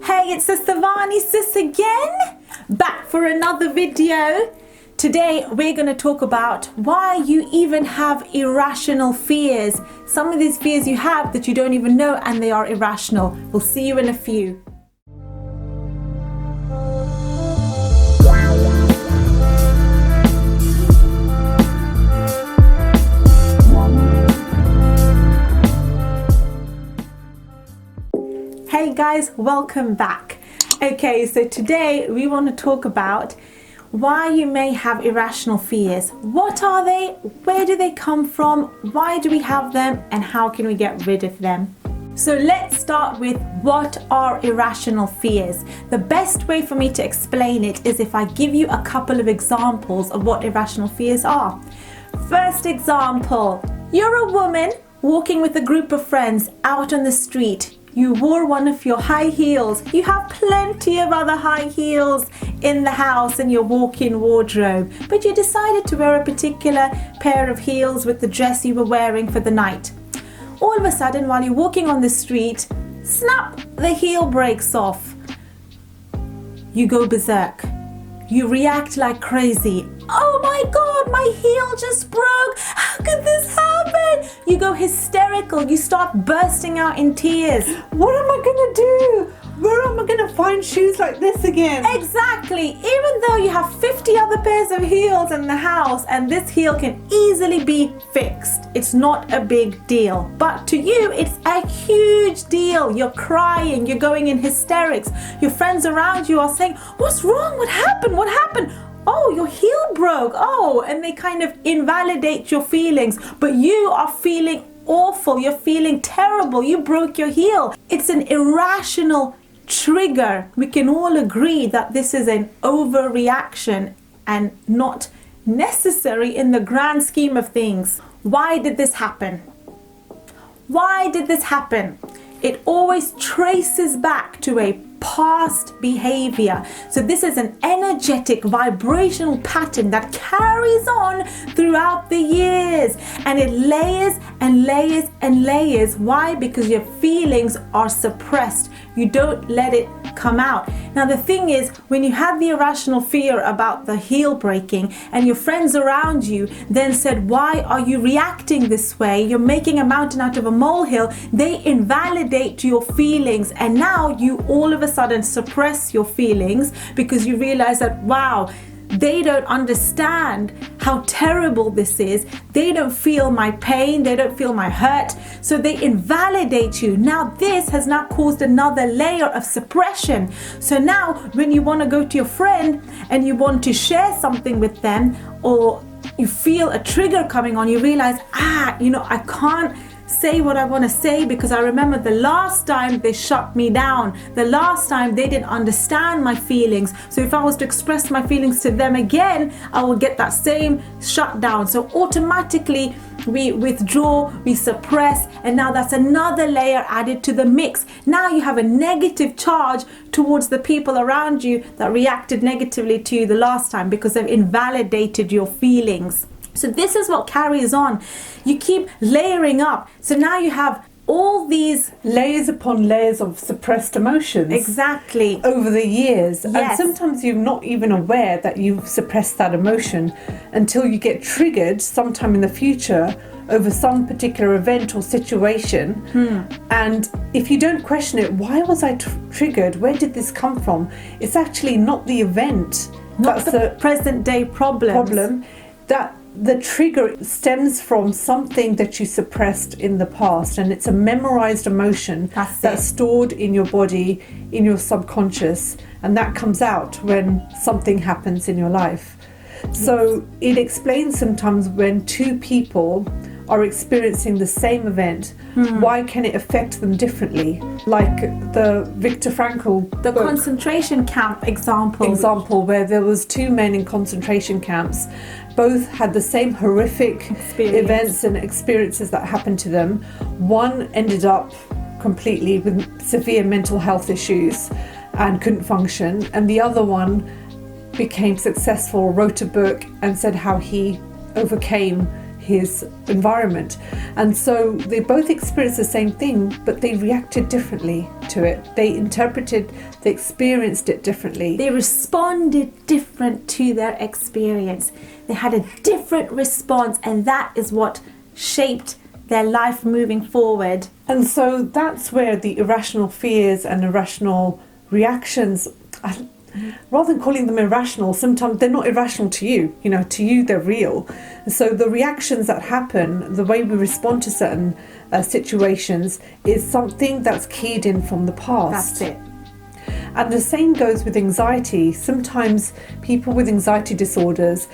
Hey, it's the SavaniSis again, back for another video. Today we're going to talk about why you even have irrational fears. Some of these fears you have that you don't even know, and they are irrational. We'll see you in a few. Hey guys, welcome back. Okay, so today we want to talk about why you may have irrational fears. What are they? Where do they come from? Why do we have them? And how can we get rid of them? So let's start with what are irrational fears. The best way for me to explain it is if I give you a couple of examples of what irrational fears are. First example, you're a woman walking with a group of friends out on the street. You wore one of your high heels. You have plenty of other high heels in the house in your walk-in wardrobe, but you decided to wear a particular pair of heels with the dress you were wearing for the night. All of a sudden, while you're walking on the street, snap, the heel breaks off. You go berserk. You react like crazy. Oh my God, my heel just broke. How could this happen? You go hysterical. You start bursting out in tears. What am I gonna do? Where am I gonna find shoes like this again? Exactly. Even though you have 50 other pairs of heels in the house and this heel can easily be fixed. It's not a big deal. But to you, it's a huge deal. You're crying. You're going in hysterics. Your friends around you are saying, what's wrong? What happened? What happened? Oh, your heel broke. Oh, and they kind of invalidate your feelings. But you are feeling awful. You're feeling terrible. You broke your heel. It's an irrational trigger. We can all agree that this is an overreaction and not necessary in the grand scheme of things. Why did this happen? Why did this happen? It always traces back to a past behavior. So this is an energetic vibrational pattern that carries on throughout the years, and it layers and layers and layers. Why? Because your feelings are suppressed. You don't let it come out. Now the thing is, when you had the irrational fear about the heel breaking and your friends around you then said, why are you reacting this way? You're making a mountain out of a molehill. They invalidate your feelings, and now you all of a sudden suppress your feelings because you realize that, wow, they don't understand how terrible this is. They don't feel my pain. They don't feel my hurt. So they invalidate you. Now this has now caused another layer of suppression. So now when you want to go to your friend and you want to share something with them, or you feel a trigger coming on, you realize, I can't say what I want to say because I remember the last time they shut me down. The last time they didn't understand my feelings. So if I was to express my feelings to them again, I will get that same shutdown. So automatically we withdraw, we suppress, and now that's another layer added to the mix. Now you have a negative charge towards the people around you that reacted negatively to you the last time because they've invalidated your feelings. So this is what carries on. You keep layering up. So now you have all these layers upon layers of suppressed emotions. Exactly. Over the years. Yes. And sometimes you're not even aware that you've suppressed that emotion until you get triggered sometime in the future over some particular event or situation. And if you don't question it, why was I triggered? Where did this come from? It's actually not the event. Not the present day problem. That the trigger stems from something that you suppressed in the past, and it's a memorized emotion that's stored in your body, in your subconscious, and that comes out when something happens in your life. So it explains sometimes when two people are experiencing the same event, why can it affect them differently? Like the Viktor Frankl book, concentration camp example where there was two men in concentration camps. Both had the same horrific events and experiences that happened to them. One ended up completely with severe mental health issues and couldn't function, and the other one became successful, wrote a book and said how he overcame his environment. And so they both experienced the same thing, but they reacted differently to it. They interpreted, they experienced it differently. They responded different to their experience. They had a different response, and that is what shaped their life moving forward. And so that's where the irrational fears and irrational reactions, rather than calling them irrational, sometimes they're not irrational to you. To you they're real. So the reactions that happen, the way we respond to certain situations, is something that's keyed in from the past. That's it. And the same goes with anxiety. Sometimes people with anxiety disorders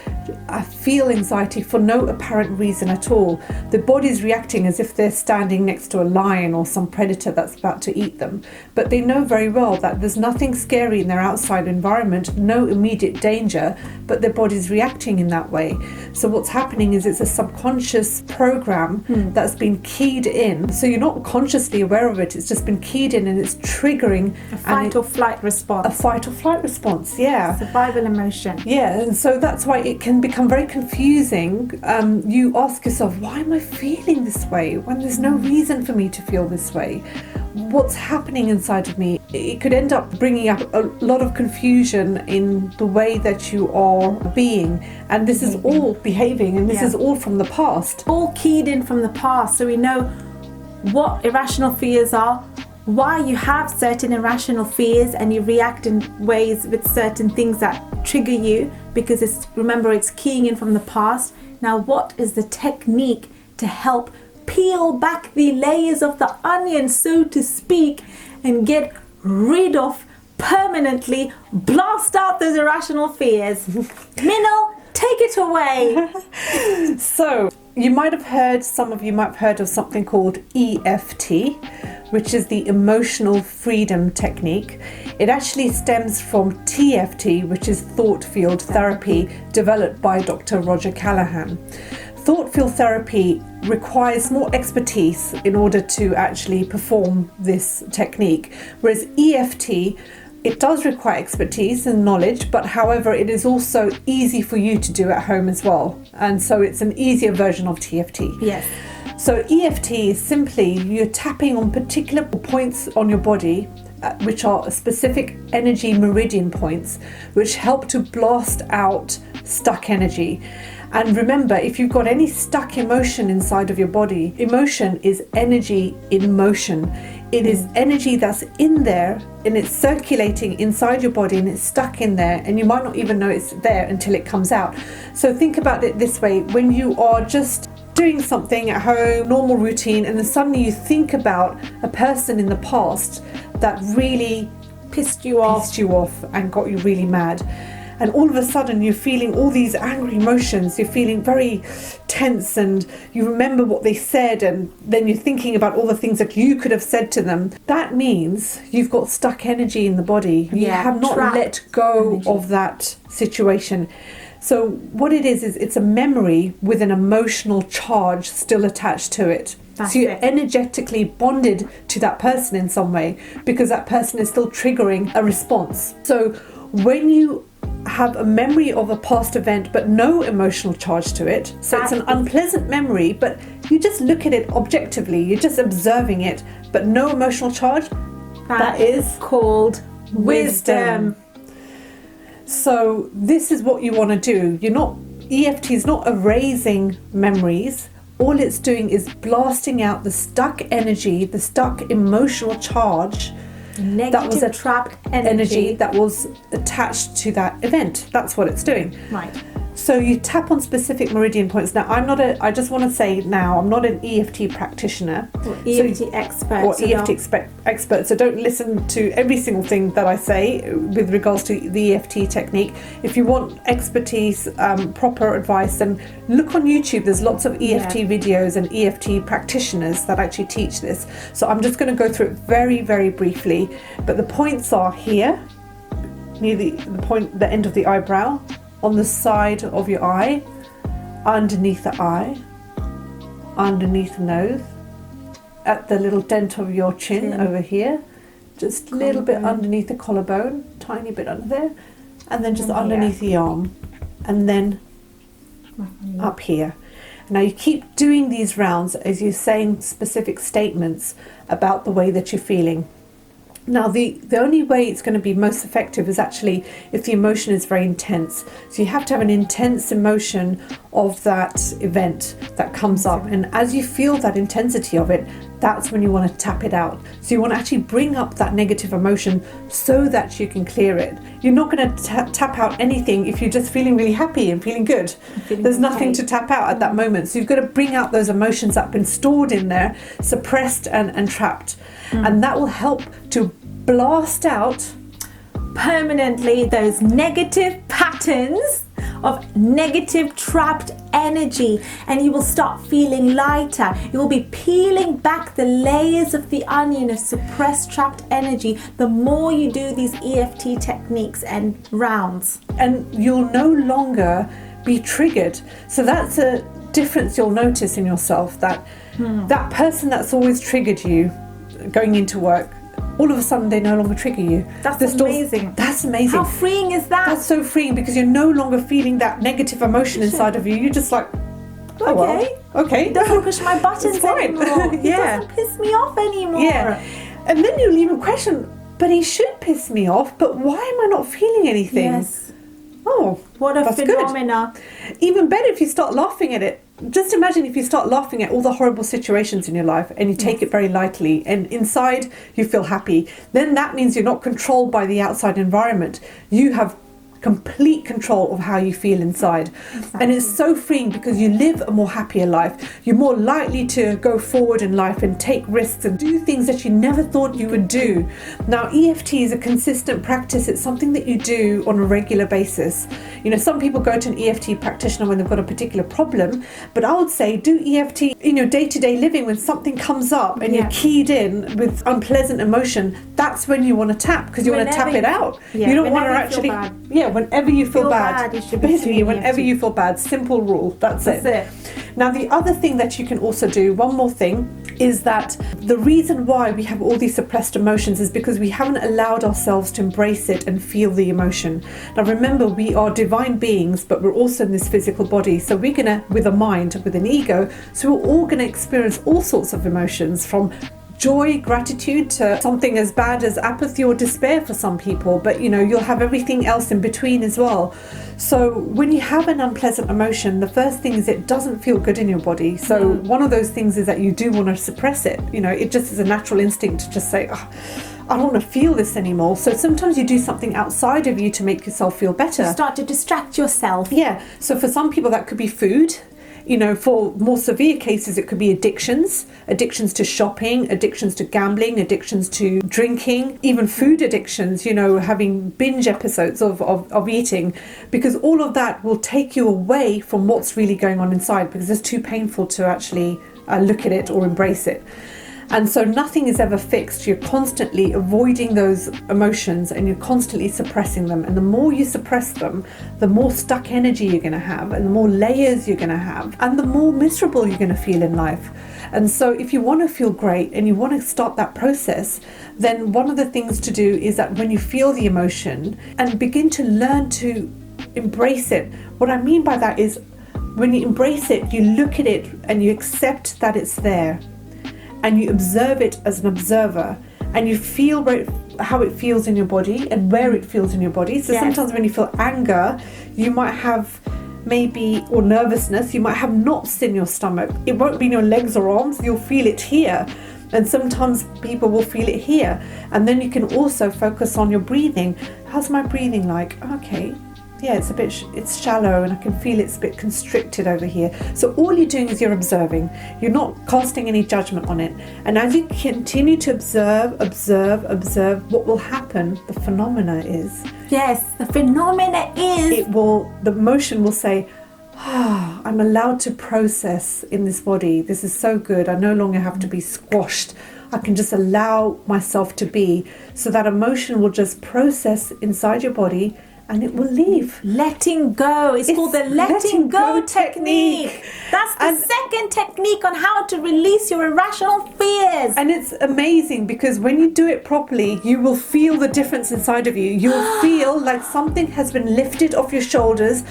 feel anxiety for no apparent reason at all. The body's reacting as if they're standing next to a lion or some predator that's about to eat them. But they know very well that there's nothing scary in their outside environment, no immediate danger, but their body's reacting in that way. So what's happening is it's a subconscious program that's been keyed in. So you're not consciously aware of it, it's just been keyed in, and it's triggering a fight or flight response. A fight or flight response, yeah. Survival emotion. Yeah, and so that's why it can become very confusing. You ask yourself, why am I feeling this way when there's no reason for me to feel this way? What's happening inside of me? It could end up bringing up a lot of confusion in the way that you are being, and this is all behaving, and this is all from the past. All keyed in from the past, so we know what irrational fears are, why you have certain irrational fears, and you react in ways with certain things that trigger you, because it's keying in from the past. Now, what is the technique to help peel back the layers of the onion, so to speak, and get rid of, permanently blast out those irrational fears? Meenal, take it away. So some of you might have heard of something called EFT, which is the emotional freedom technique. It actually stems from TFT, which is thought field therapy, developed by Dr. Roger Callahan. Thought field therapy requires more expertise in order to actually perform this technique, whereas EFT, it does require expertise and knowledge, but however, it is also easy for you to do at home as well. And so it's an easier version of TFT. Yes. So EFT is simply you're tapping on particular points on your body, which are specific energy meridian points, which help to blast out stuck energy. And remember, if you've got any stuck emotion inside of your body, emotion is energy in motion. It is energy that's in there and it's circulating inside your body and it's stuck in there, and you might not even know it's there until it comes out. So think about it this way: when you are just doing something at home, normal routine, and then suddenly you think about a person in the past that really pissed you off and got you really mad. And all of a sudden you're feeling all these angry emotions, you're feeling very tense, and you remember what they said, and then you're thinking about all the things that you could have said to them. That means you've got stuck energy in the body. You have not let go of that situation. So what it is it's a memory with an emotional charge still attached to it. So you're energetically bonded to that person in some way, because that person is still triggering a response. So when you have a memory of a past event but no emotional charge to it, so it's an unpleasant memory, but you just look at it objectively, you're just observing it, but no emotional charge, that is called wisdom. So this is what you want to do. EFT is not erasing memories. All it's doing is blasting out the stuck energy, the stuck emotional charge, that was a trapped energy that was attached to that event. That's what it's doing. Right. So you tap on specific meridian points. Now, I just want to say now, I'm not an EFT practitioner. Or EFT expert. Or EFT expert. So don't listen to every single thing that I say with regards to the EFT technique. If you want expertise, proper advice, then look on YouTube. There's lots of EFT videos and EFT practitioners that actually teach this. So I'm just going to go through it very, very briefly. But the points are here, near the end of the eyebrow, on the side of your eye, underneath the eye, underneath the nose, at the little dent of your chin over here, just a little bit underneath the collarbone, tiny bit under there, and then just underneath the arm, and then up here. Now you keep doing these rounds as you're saying specific statements about the way that you're feeling. Now, the only way it's going to be most effective is actually if the emotion is very intense. So you have to have an intense emotion of that event that comes up. And as you feel that intensity of it, that's when you want to tap it out. So you want to actually bring up that negative emotion so that you can clear it. You're not going to tap out anything if you're just feeling really happy and feeling good. There's nothing to tap out at that moment. So you've got to bring out those emotions that have been stored in there, suppressed and trapped. And that will help to blast out permanently those negative patterns of negative trapped energy, and you will start feeling lighter. You will be peeling back the layers of the onion of suppressed trapped energy the more you do these EFT techniques and rounds. And you'll no longer be triggered. So that's a difference you'll notice in yourself, that that person that's always triggered you going into work, all of a sudden they no longer trigger you. That's amazing. That's amazing. How freeing is that? That's so freeing, because you're no longer feeling that negative emotion inside of you. You're just like, oh, well, okay. It doesn't push my buttons anymore. It doesn't piss me off anymore. Yeah. And then you'll even question, but he should piss me off, but why am I not feeling anything? Yes. Oh, what a that's phenomena. Good. Even better if you start laughing at it. Just imagine if you start laughing at all the horrible situations in your life and you take it very lightly, and inside you feel happy. Then that means you're not controlled by the outside environment. You have complete control of how you feel inside. And it's so freeing, because you live a more happier life. You're more likely to go forward in life and take risks and do things that you never thought you would do. Now, EFT is a consistent practice. It's something that you do on a regular basis. You know, some people go to an EFT practitioner when they've got a particular problem, but I would say do EFT in your day-to-day living. When something comes up and you're keyed in with unpleasant emotion, that's when you want to tap, because you want to tap it out. You don't want to actually whenever you feel bad, you should basically whenever you feel bad. Simple rule. That's it. Now, the other thing that you can also do, one more thing, is that the reason why we have all these suppressed emotions is because we haven't allowed ourselves to embrace it and feel the emotion. Now, remember, we are divine beings, but we're also in this physical body. So we're gonna, with a mind, with an ego, so we're all gonna experience all sorts of emotions, from joy, gratitude, to something as bad as apathy or despair for some people. But you know, you'll have everything else in between as well. So when you have an unpleasant emotion, the first thing is it doesn't feel good in your body. So one of those things is that you do want to suppress it. You know, it just is a natural instinct to just say, oh, I don't want to feel this anymore. So sometimes you do something outside of you to make yourself feel better. You start to distract yourself. Yeah. So for some people that could be food. You know, for more severe cases, it could be addictions to shopping, addictions to gambling, addictions to drinking, even food addictions, you know, having binge episodes of eating, because all of that will take you away from what's really going on inside, because it's too painful to actually look at it or embrace it. And so nothing is ever fixed. You're constantly avoiding those emotions and you're constantly suppressing them. And the more you suppress them, the more stuck energy you're going to have, and the more layers you're going to have, and the more miserable you're going to feel in life. And so if you want to feel great and you want to start that process, then one of the things to do is that when you feel the emotion, and begin to learn to embrace it. What I mean by that is, when you embrace it, you look at it and you accept that it's there. And you observe it as an observer, and you feel how it feels in your body and where it feels in your body. So sometimes when you feel anger, you might have or nervousness, you might have knots in your stomach. It won't be in your legs or arms, you'll feel it here. And sometimes people will feel it here. And then you can also focus on your breathing. How's my breathing like? Okay. Yeah, it's shallow, and I can feel it's a bit constricted over here. So all you're doing is you're observing. You're not casting any judgment on it. And as you continue to observe, what will happen, the phenomena is... Yes, the phenomena is... The emotion will say, I'm allowed to process in this body. This is so good. I no longer have to be squashed. I can just allow myself to be. So that emotion will just process inside your body, and it will leave. Letting go. It's called the letting go technique. That's the second technique on how to release your irrational fears. And it's amazing, because when you do it properly, you will feel the difference inside of you. You'll feel like something has been lifted off your shoulders.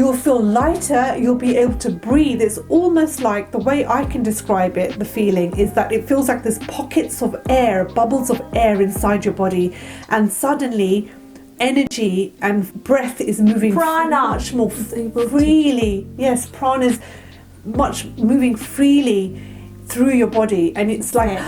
You'll feel lighter, you'll be able to breathe. It's almost like, the way I can describe it, the feeling is that it feels like there's pockets of air, bubbles of air inside your body, and suddenly energy and breath is moving much more freely. Yes, prana is much moving freely through your body, and it's like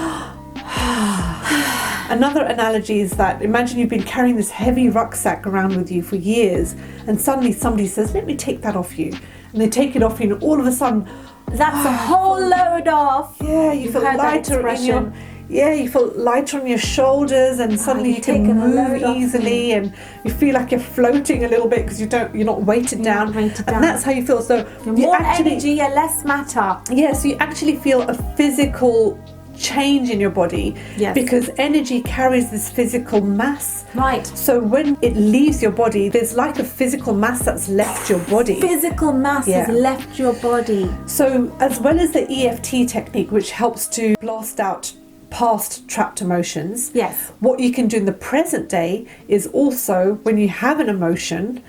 another analogy is that, imagine you've been carrying this heavy rucksack around with you for years, and suddenly somebody says, let me take that off you, and they take it off you, and all of a sudden that's a whole load off. Yeah, you feel lighter in your, you feel lighter on your shoulders, and suddenly you can move easily, and you feel like you're floating a little bit because you're not weighted down. And that's how you feel. So more energy and less matter. Yeah, so you actually feel a physical change in your body, because energy carries this physical mass. Right. So when it leaves your body, there's like a physical mass that's left your body. Physical mass has left your body. So as well as the EFT technique, which helps to blast out past trapped emotions, what you can do in the present day is also, when you have an emotion,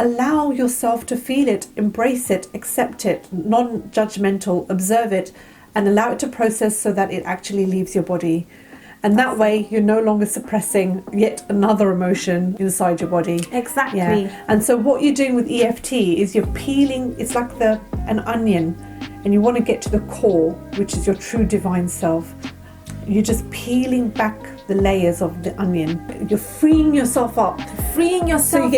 allow yourself to feel it, embrace it, accept it, non-judgmental, observe it, and allow it to process so that it actually leaves your body. And that way you're no longer suppressing yet another emotion inside your body. Exactly. And so what you're doing with EFT is you're peeling, it's like an onion, and you want to get to the core, which is your true divine self. You're just peeling back the layers of the onion. You're freeing yourself up.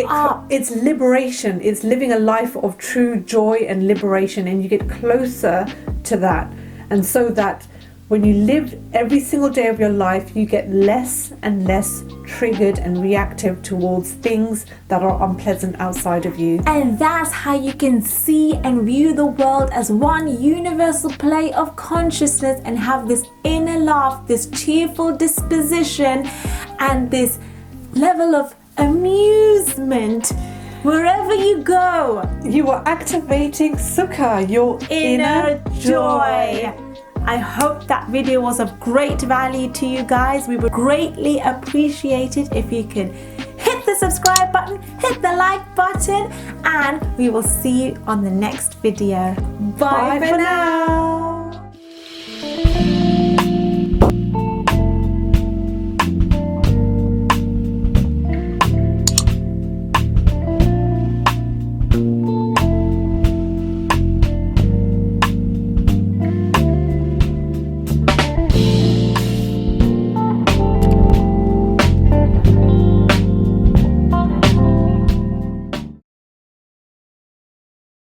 Up. It's liberation. It's living a life of true joy and liberation, and you get closer to that. And so that when you live every single day of your life, you get less and less triggered and reactive towards things that are unpleasant outside of you. And that's how you can see and view the world as one universal play of consciousness, and have this inner laugh, this cheerful disposition, and this level of amusement wherever you go. You are activating Sukha, your inner joy. I hope that video was of great value to you guys. We would greatly appreciate it if you can hit the subscribe button, hit the like button, and we will see you on the next video. Bye for now.